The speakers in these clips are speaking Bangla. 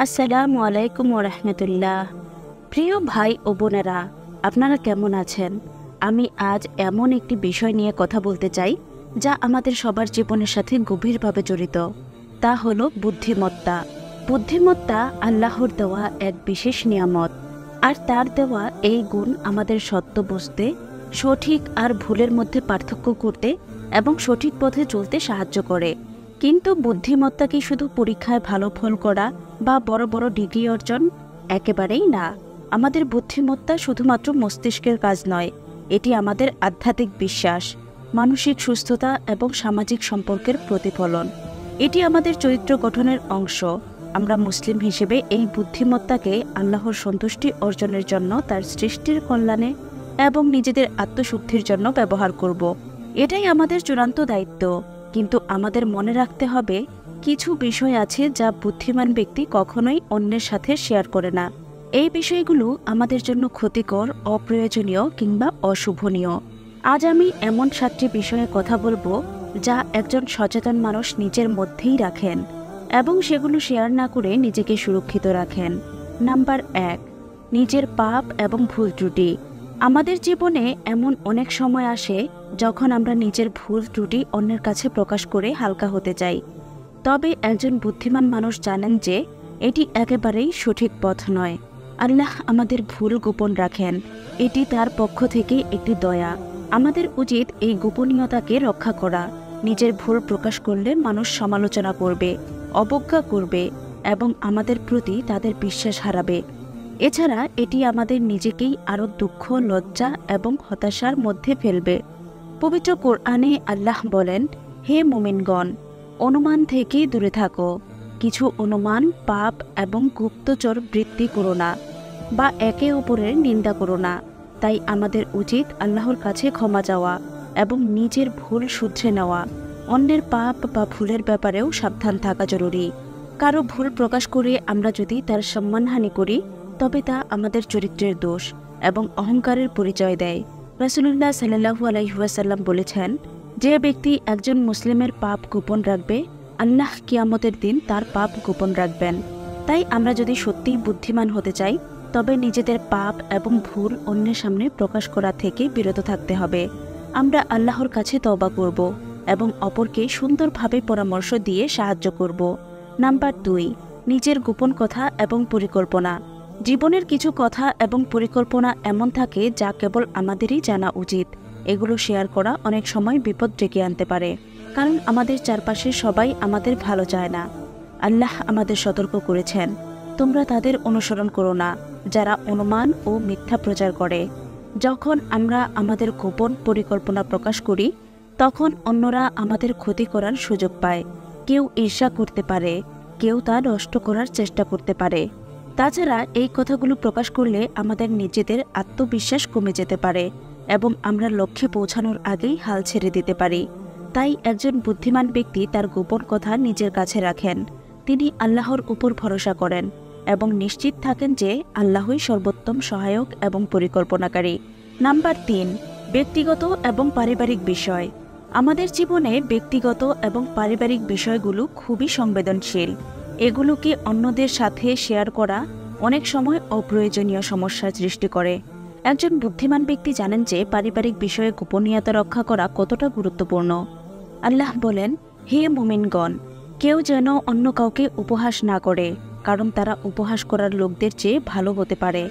আসসালামু আলাইকুম ওরহমতুল্লাহ। প্রিয় ভাই ও বোনেরা, আপনারা কেমন আছেন? আমি আজ এমন একটি বিষয় নিয়ে কথা বলতে চাই যা আমাদের সবার জীবনের সাথে গভীরভাবে জড়িত। তা হলো বুদ্ধিমত্তা। বুদ্ধিমত্তা আল্লাহর দেওয়া এক বিশেষ নিয়ামত, আর তার দেওয়া এই গুণ আমাদের সত্য বুঝতে, সঠিক আর ভুলের মধ্যে পার্থক্য করতে এবং সঠিক পথে চলতে সাহায্য করে। কিন্তু বুদ্ধিমত্তা কি শুধু পরীক্ষায় ভালো ফল করা বা বড় বড় ডিগ্রি অর্জন? একেবারেই না। আমাদের বুদ্ধিমত্তা শুধুমাত্র মস্তিষ্কের কাজ নয়, এটি আমাদের আধ্যাত্মিক বিশ্বাস, মানসিক সুস্থতা এবং সামাজিক সম্পর্কের প্রতিফলন। এটি আমাদের চরিত্র গঠনের অংশ। আমরা মুসলিম হিসেবে এই বুদ্ধিমত্তাকে আল্লাহর সন্তুষ্টি অর্জনের জন্য, তার সৃষ্টির কল্যাণে এবং নিজেদের আত্মশুদ্ধির জন্য ব্যবহার করব। এটাই আমাদের চূড়ান্ত দায়িত্ব। কিন্তু আমাদের মনে রাখতে হবে, কিছু বিষয় আছে যা বুদ্ধিমান ব্যক্তি কখনোই অন্যের সাথে শেয়ার করে না। এই বিষয়গুলো আমাদের জন্য ক্ষতিকর, অপ্রয়োজনীয় কিংবা অশুভনীয়। আজ আমি এমন 7টি বিষয়ে কথা বলবো যা একজন সচেতন মানুষ নিজের মধ্যেই রাখেন এবং সেগুলো শেয়ার না করে নিজেকে সুরক্ষিত রাখেন। নাম্বার 1, নিজের পাপ এবং ভুল ত্রুটি। আমাদের জীবনে এমন অনেক সময় আসে যখন আমরা নিজের ভুল ত্রুটি অন্যের কাছে প্রকাশ করে হালকা হতে চাই। তবে একজন বুদ্ধিমান মানুষ জানেন যে এটি একেবারেই সঠিক পথ নয়। আল্লাহ আমাদের ভুল গোপন রাখেন, এটি তার পক্ষ থেকে একটি দয়া। আমাদের উচিত এই গোপনীয়তাকে রক্ষা করা। নিজের ভুল প্রকাশ করলে মানুষ সমালোচনা করবে, অবজ্ঞা করবে এবং আমাদের প্রতি তাদের বিশ্বাস হারাবে। এছাড়া এটি আমাদের নিজেকেই আরও দুঃখ, লজ্জা এবং হতাশার মধ্যে ফেলবে। পবিত্র কোরআনে আল্লাহ বলেন, হে মুমিনগণ, অনুমান থেকে দূরে থাকো। কিছু অনুমান, পাপ এবং গুপ্তচর বৃত্তি করো না বা একে অপরের নিন্দা করো না। তাই আমাদের উচিত আল্লাহর কাছে ক্ষমা চাওয়া এবং নিজের ভুল শুধরে নেওয়া। অন্যের পাপ বা ভুলের ব্যাপারেও সাবধান থাকা জরুরি। কারো ভুল প্রকাশ করে আমরা যদি তার সম্মানহানি করি, তবে তা আমাদের চরিত্রের দোষ এবং অহংকারের পরিচয় দেয়। রাসূলুল্লাহ সাল্লাল্লাহু আলাইহি ওয়াসাল্লাম বলেছেন, যে ব্যক্তি একজন মুসলিমের পাপ গোপন রাখবে, আল্লাহ কিয়ামতের দিন তার পাপ গোপন রাখবেন। তাই আমরা যদি সত্যিই বুদ্ধিমান হতে চাই, তবে নিজেদের পাপ এবং ভুল অন্যের সামনে প্রকাশ করা থেকে বিরত থাকতে হবে। আমরা আল্লাহর কাছে তওবা করব এবং অপরকে সুন্দরভাবে পরামর্শ দিয়ে সাহায্য করব। নাম্বার 2, নিজের গোপন কথা এবং পরিকল্পনা। জীবনের কিছু কথা এবং পরিকল্পনা এমন থাকে যা কেবল আমাদেরই জানা উচিত। এগুলো শেয়ার করা অনেক সময় বিপদ ডেকে আনতে পারে, কারণ আমাদের চারপাশে সবাই আমাদের ভালো চায় না। আল্লাহ আমাদের সতর্ক করেছেন, তোমরা তাদের অনুসরণ করো না যারা অনুমান ও মিথ্যা প্রচার করে। যখন আমরা আমাদের গোপন পরিকল্পনা প্রকাশ করি, তখন অন্যরা আমাদের ক্ষতি করার সুযোগ পায়। কেউ ঈর্ষা করতে পারে, কেউ তা নষ্ট করার চেষ্টা করতে পারে। তাছাড়া এই কথাগুলো প্রকাশ করলে আমাদের নিজেদের আত্মবিশ্বাস কমে যেতে পারে এবং আমরা লক্ষ্যে পৌঁছানোর আগেই হাল ছেড়ে দিতে পারি। তাই একজন বুদ্ধিমান ব্যক্তি তার গোপন কথা নিজের কাছে রাখেন। তিনি আল্লাহর উপর ভরসা করেন এবং নিশ্চিত থাকেন যে আল্লাহই সর্বোত্তম সহায়ক এবং পরিকল্পনাকারী। নাম্বার 3, ব্যক্তিগত এবং পারিবারিক বিষয়। আমাদের জীবনে ব্যক্তিগত এবং পারিবারিক বিষয়গুলো খুবই সংবেদনশীল। এগুলোকে অন্যদের সাথে শেয়ার করা অনেক সময় অপ্রয়োজনীয় সমস্যার সৃষ্টি করে। একজন বুদ্ধিমান ব্যক্তি জানেন যে পারিবারিক বিষয়ে গোপনীয়তা রক্ষা করা কতটা গুরুত্বপূর্ণ। আল্লাহ বলেন, হে মুমিনগণ, কেউ যেন অন্য কাউকে উপহাস না করে, কারণ তারা উপহাস করার লোকদের চেয়ে ভালো হতে পারে।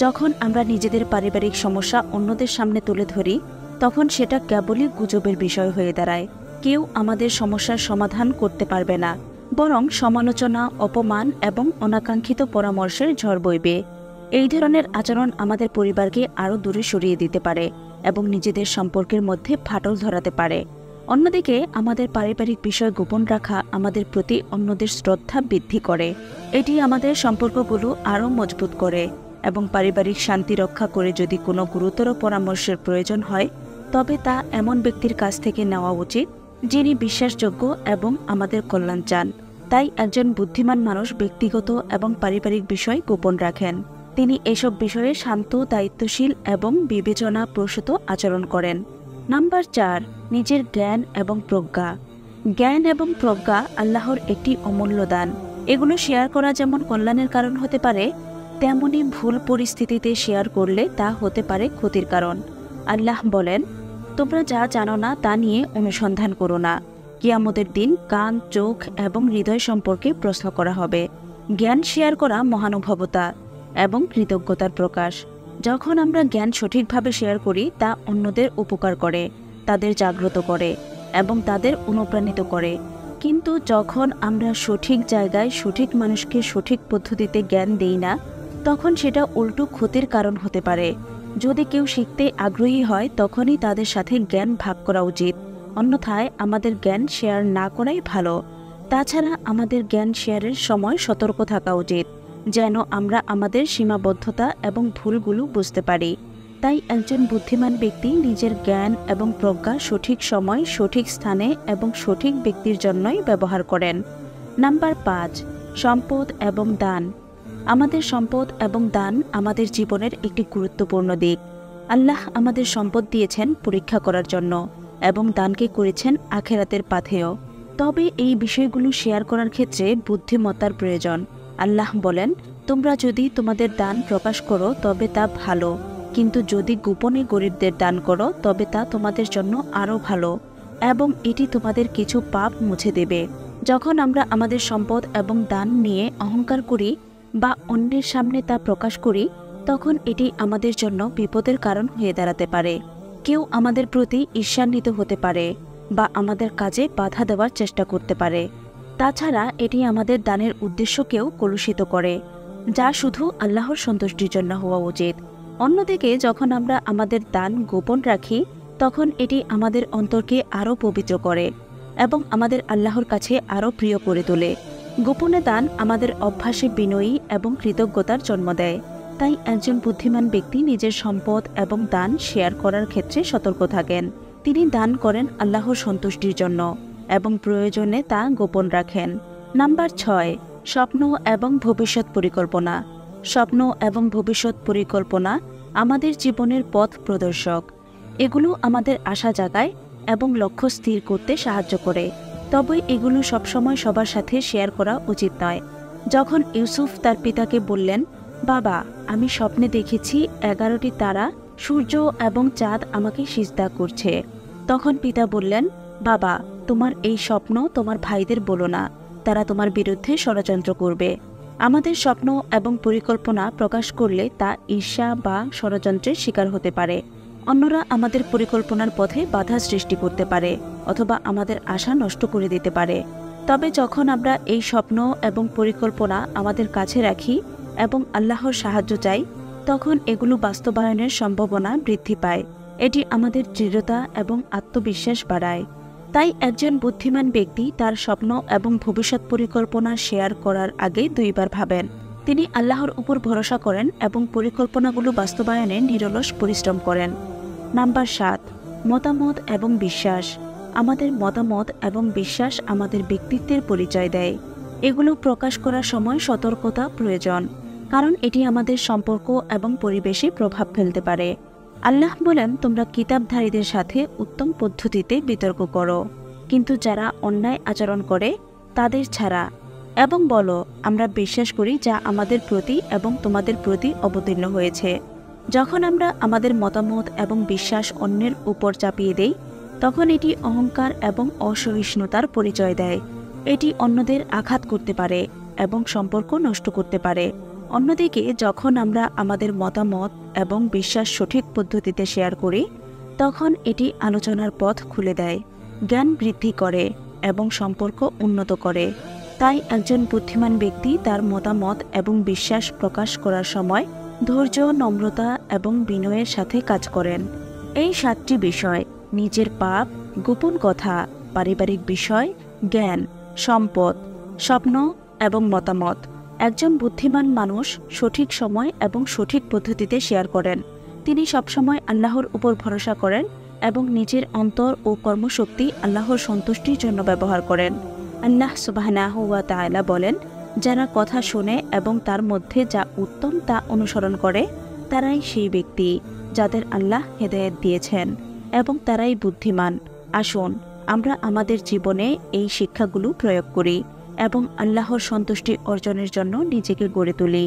যখন আমরা নিজেদের পারিবারিক সমস্যা অন্যদের সামনে তুলে ধরি, তখন সেটা কেবলই গুজবের বিষয় হয়ে দাঁড়ায়। কেউ আমাদের সমস্যার সমাধান করতে পারবে না, বরং সমালোচনা, অপমান এবং অনাকাঙ্ক্ষিত পরামর্শের ঝড় বইবে। এই ধরনের আচরণ আমাদের পরিবারকে আরও দূরে সরিয়ে দিতে পারে এবং নিজেদের সম্পর্কের মধ্যে ফাটল ধরাতে পারে। অন্যদিকে আমাদের পারিবারিক বিষয় গোপন রাখা আমাদের প্রতি অন্যদের শ্রদ্ধা বৃদ্ধি করে। এটি আমাদের সম্পর্কগুলো আরও মজবুত করে এবং পারিবারিক শান্তি রক্ষা করে। যদি কোনো গুরুতর পরামর্শের প্রয়োজন হয়, তবে তা এমন ব্যক্তির কাছ থেকে নেওয়া উচিত যিনি বিশ্বাসযোগ্য এবং আমাদের কল্যাণ চান। তাই একজন বুদ্ধিমান মানুষ ব্যক্তিগত এবং পারিবারিক বিষয় গোপন রাখেন। তিনি এসব বিষয়ে শান্ত, দায়িত্বশীল এবং বিবেচনাপ্রসূত আচরণ করেন। নাম্বার 4, নিজের জ্ঞান এবং প্রজ্ঞা। জ্ঞান এবং প্রজ্ঞা আল্লাহর একটি অমূল্য দান। এগুলো শেয়ার করা যেমন কল্যাণের কারণ হতে পারে, তেমনি ভুল পরিস্থিতিতে শেয়ার করলে তা হতে পারে ক্ষতির কারণ। আল্লাহ বলেন, তোমরা যা জানো না তা নিয়ে অনুসন্ধান করো না। কিয়ামতের দিন কান, চোখ এবং হৃদয় সম্পর্কে প্রশ্ন করা হবে। জ্ঞান শেয়ার করা মহানুভবতা এবং কৃতজ্ঞতার প্রকাশ। যখন আমরা জ্ঞান সঠিকভাবে শেয়ার করি, তা অন্যদের উপকার করে, তাদের জাগ্রত করে এবং তাদের অনুপ্রাণিত করে। কিন্তু যখন আমরা সঠিক জায়গায় সঠিক মানুষকে সঠিক পদ্ধতিতে জ্ঞান দেই না, তখন সেটা উল্টো ক্ষতির কারণ হতে পারে। যদি কেউ শিখতে আগ্রহী হয়, তখনই তাদের সাথে জ্ঞান ভাগ করা উচিত, অন্যথায় আমাদের জ্ঞান শেয়ার না করাই ভালো। তাছাড়া আমাদের জ্ঞান শেয়ারের সময় সতর্ক থাকা উচিত, যেন আমরা আমাদের সীমাবদ্ধতা এবং ভুলগুলো বুঝতে পারি। তাই একজন বুদ্ধিমান ব্যক্তি নিজের জ্ঞান এবং প্রজ্ঞা সঠিক সময়, সঠিক স্থানে এবং সঠিক ব্যক্তির জন্যই ব্যবহার করেন। নাম্বার 5, সম্পদ এবং দান। আমাদের সম্পদ এবং দান আমাদের জীবনের একটি গুরুত্বপূর্ণ দিক। আল্লাহ আমাদের সম্পদ দিয়েছেন পরীক্ষা করার জন্য এবং দানকে করেছেন আখেরাতের পাথেয়। তবে এই বিষয়গুলো শেয়ার করার ক্ষেত্রে বুদ্ধিমত্তার প্রয়োজন। আল্লাহ বলেন, তোমরা যদি তোমাদের দান প্রকাশ করো তবে তা ভালো, কিন্তু যদি গোপনে গরিবদের দান করো তবে তা তোমাদের জন্য আরও ভালো এবং এটি তোমাদের কিছু পাপ মুছে দেবে। যখন আমরা আমাদের সম্পদ এবং দান নিয়ে অহংকার করি বা অন্যের সামনে তা প্রকাশ করি, তখন এটি আমাদের জন্য বিপদের কারণ হয়ে দাঁড়াতে পারে। কেউ আমাদের প্রতি ঈর্ষান্বিত হতে পারে বা আমাদের কাজে বাধা দেওয়ার চেষ্টা করতে পারে। তাছাড়া এটি আমাদের দানের উদ্দেশ্যকেও কলুষিত করে, যা শুধু আল্লাহর সন্তুষ্টির জন্য হওয়া উচিত। অন্যদিকে যখন আমরা আমাদের দান গোপন রাখি, তখন এটি আমাদের অন্তরকে আরও পবিত্র করে এবং আমাদের আল্লাহর কাছে আরও প্রিয় করে তোলে। গোপনে দান আমাদের অভ্যাসে বিনয়ী এবং কৃতজ্ঞতার জন্ম দেয়। তাই একজন বুদ্ধিমান ব্যক্তি নিজের সম্পদ এবং দান শেয়ার করার ক্ষেত্রে সতর্ক থাকেন। তিনি দান করেন আল্লাহর সন্তুষ্টির জন্য এবং প্রয়োজনে তা গোপন রাখেন। নাম্বার 6, স্বপ্ন এবং ভবিষ্যৎ পরিকল্পনা। স্বপ্ন এবং ভবিষ্যৎ পরিকল্পনা আমাদের জীবনের পথ প্রদর্শক। এগুলো আমাদের আশা জাগায় এবং লক্ষ্য স্থির করতে সাহায্য করে। তবে এগুলো সবসময় সবার সাথে শেয়ার করা উচিত নয়। যখন ইউসুফ তার পিতাকে বললেন, বাবা, আমি স্বপ্নে দেখেছি 11টি তারা, সূর্য এবং চাঁদ আমাকে সিজদা করছে, তখন পিতা বললেন, বাবা, তোমার এই স্বপ্ন তোমার ভাইদের বলো না, তারা তোমার বিরুদ্ধে ষড়যন্ত্র করবে। আমাদের স্বপ্ন এবং পরিকল্পনা প্রকাশ করলে তা ঈর্ষা বা ষড়যন্ত্রের শিকার হতে পারে। অন্যরা আমাদের পরিকল্পনার পথে বাধা সৃষ্টি করতে পারে অথবা আমাদের আশা নষ্ট করে দিতে পারে। তবে যখন আমরা এই স্বপ্ন এবং পরিকল্পনা আমাদের কাছে রাখি এবং আল্লাহর সাহায্য চাই, তখন এগুলো বাস্তবায়নের সম্ভাবনা বৃদ্ধি পায়। এটি আমাদের দৃঢ়তা এবং আত্মবিশ্বাস বাড়ায়। তাই একজন বুদ্ধিমান ব্যক্তি তার স্বপ্ন এবং ভবিষ্যৎ পরিকল্পনা শেয়ার করার আগে 2 বার ভাবেন। তিনি আল্লাহর উপর ভরসা করেন এবং পরিকল্পনাগুলো বাস্তবায়নে নিরলস পরিশ্রম করেন। নাম্বার 7, মতামত এবং বিশ্বাস। আমাদের মতামত এবং বিশ্বাস আমাদের ব্যক্তিত্বের পরিচয় দেয়। এগুলো প্রকাশ করার সময় সতর্কতা প্রয়োজন, কারণ এটি আমাদের সম্পর্ক এবং পরিবেশে প্রভাব ফেলতে পারে। আল্লাহ বলেন, তোমরা কিতাবধারীদের সাথে উত্তম পদ্ধতিতে বিতর্ক করো, কিন্তু যারা অন্যায় আচরণ করে তাদের ছাড়া, এবং বলো, আমরা বিশ্বাস করি যা আমাদের প্রতি এবং তোমাদের প্রতি অবতীর্ণ হয়েছে। যখন আমরা আমাদের মতামত এবং বিশ্বাস অন্যের উপর চাপিয়ে দেই, তখন এটি অহংকার এবং অসহিষ্ণুতার পরিচয় দেয়। এটি অন্যদের আঘাত করতে পারে এবং সম্পর্ক নষ্ট করতে পারে। অন্যদিকে যখন আমরা আমাদের মতামত এবং বিশ্বাস সঠিক পদ্ধতিতে শেয়ার করি, তখন এটি আলোচনার পথ খুলে দেয়, জ্ঞান বৃদ্ধি করে এবং সম্পর্ক উন্নত করে। তাই একজন বুদ্ধিমান ব্যক্তি তার মতামত এবং বিশ্বাস প্রকাশ করার সময় ধৈর্য, নম্রতা এবং বিনয়ের সাথে কাজ করেন। এই 7টি বিষয়, নিজের পাপ, গোপন কথা, পারিবারিক বিষয়, জ্ঞান, সম্পদ, স্বপ্ন এবং মতামত, একজন বুদ্ধিমান মানুষ সঠিক সময় এবং সঠিক পদ্ধতিতে শেয়ার করেন। তিনি সবসময় আল্লাহর উপর ভরসা করেন এবং নিজের অন্তর ও কর্মশক্তি আল্লাহর সন্তুষ্টির জন্য ব্যবহার করেন। আল্লাহ সুবহানাহু ওয়া তাআলা বলেন, যারা কথা শোনে এবং তার মধ্যে যা উত্তম তা অনুসরণ করে, তারাই সেই ব্যক্তি যাদের আল্লাহ হেদায়েত দিয়েছেন এবং তারাই বুদ্ধিমান। আসুন আমরা আমাদের জীবনে এই শিক্ষাগুলো প্রয়োগ করি এবং আল্লাহর সন্তুষ্টি অর্জনের জন্য নিজেকে গড়ে তুলি।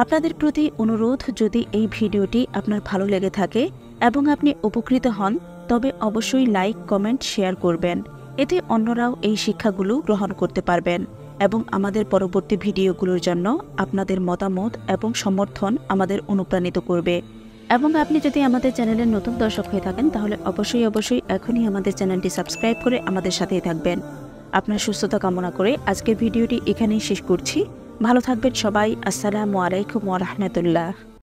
আপনাদের প্রতি অনুরোধ, যদি এই ভিডিওটি আপনার ভালো লেগে থাকে এবং আপনি উপকৃত হন, তবে অবশ্যই লাইক, কমেন্ট, শেয়ার করবেন। এতে অন্যরাও এই শিক্ষাগুলো গ্রহণ করতে পারবেন এবং আমাদের পরবর্তী ভিডিওগুলোর জন্য আপনাদের মতামত এবং সমর্থন আমাদের অনুপ্রাণিত করবে। এবং আপনি যদি আমাদের চ্যানেলের নতুন দর্শক হয়ে থাকেন, তাহলে অবশ্যই এখনই আমাদের চ্যানেলটি সাবস্ক্রাইব করে আমাদের সাথেই থাকবেন। আপনার সুস্থতা কামনা করে আজকের ভিডিওটি এখানেই শেষ করছি। ভালো থাকবেন সবাই। আসসালামু আলাইকুম ওয়া রাহমাতুল্লাহ।